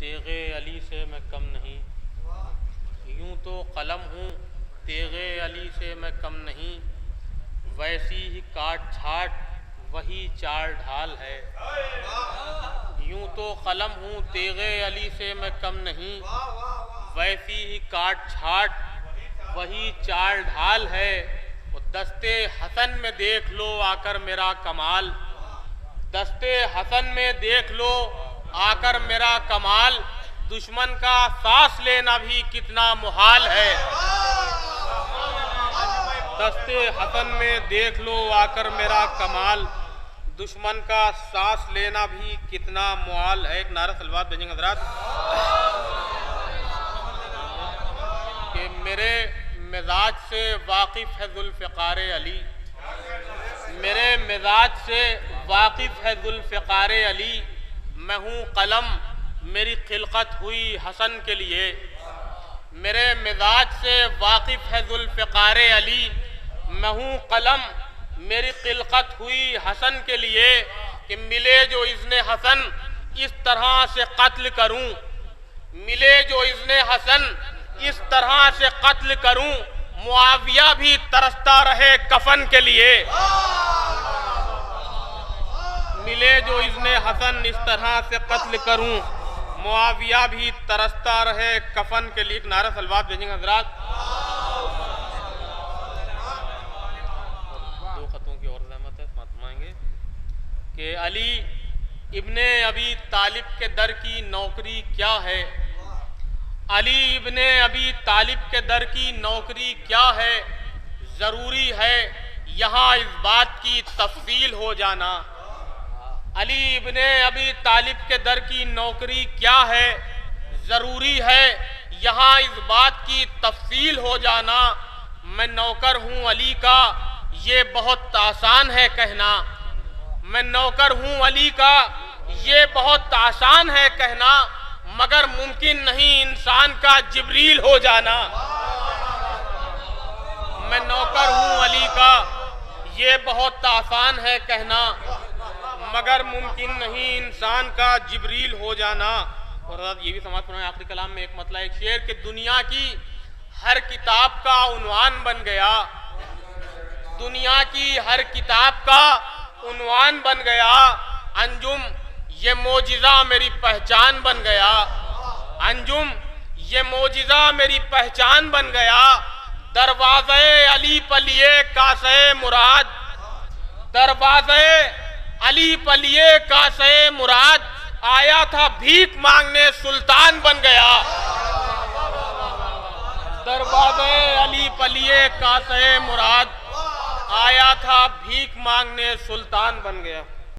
तेगे अली से मैं कम नहीं, यूं तो कलम हूँ तेगे अली से मैं कम नहीं, वैसी ही काट छाट वही चाल ढाल है। यूं तो कलम हूँ तेगे अली से मैं कम नहीं, वैसी ही काट छाट वही चाल ढाल है। दस्ते हसन में देख लो आकर मेरा कमाल, दस्ते हसन में देख लो आकर मेरा कमाल, दुश्मन का सांस लेना भी कितना मुहाल है। दस्ते हसन में देख लो आकर मेरा कमाल, दुश्मन का सांस लेना भी कितना मुहाल है। एक नारा सलवात भेजेंगे हज़रात कि मेरे मिजाज से वाकिफ़ है ज़ुल्फ़िकार अली, मेरे मिजाज से वाकिफ़ है ज़ुल्फ़िकार अली। मैं हूँ कलम मेरी खिलकत हुई हसन के लिए, मेरे मिजाज से वाकिफ़ है ज़ुल्फ़िकार अली। मैं हूँ कलम मेरी खिलकत हुई हसन के लिए, कि मिले जो इज़्ने हसन इस तरह से कत्ल करूँ, मिले जो इज़्ने हसन इस तरह से कत्ल करूँ, मुआविया भी तरसता रहे कफन के लिए। मिले जो इज़्ने हसन इस तरह से कत्ल करूं, मुआविया भी तरसता रहे कफन के लिए। एक नारा सलवात भेजेंगे हज़रात। दो खतों की और रहमत है फरमाएंगे कि अली इब्ने अबी तालिब के दर की नौकरी क्या है, अली इब्ने अबी तालिब के दर की नौकरी क्या है, ज़रूरी है यहाँ इस बात की तफसील हो जाना। अली इब्ने अबी तालिब के दर की नौकरी क्या है, ज़रूरी है यहाँ इस बात की तफसील हो जाना। मैं नौकर हूँ अली का ये बहुत आसान है कहना, मैं नौकर हूँ अली का ये बहुत आसान है कहना, मगर मुमकिन नहीं इंसान का जिब्रील हो जाना। मैं नौकर हूँ अली का ये बहुत आसान है कहना, मगर मुमकिन नहीं इंसान का जिब्रील हो जाना। और ये भी समाज पुराने आखिरी कलाम में एक मतलब एक शेर कि दुनिया की हर किताब का उन्वान बन गया, दुनिया की हर किताब का उन्वान बन गया, अंजुम ये मोजिज़ा मेरी पहचान बन गया, अंजुम ये मोजिज़ा मेरी पहचान बन गया। दरवाज़े अली पलिए कासे मुराद, दरवाज़े अली पलिए कासे मुराद, आया था भीख मांगने सुल्तान बन गया। दरवाज़े अली पलिए कासे मुराद, आया था भीख मांगने सुल्तान बन गया।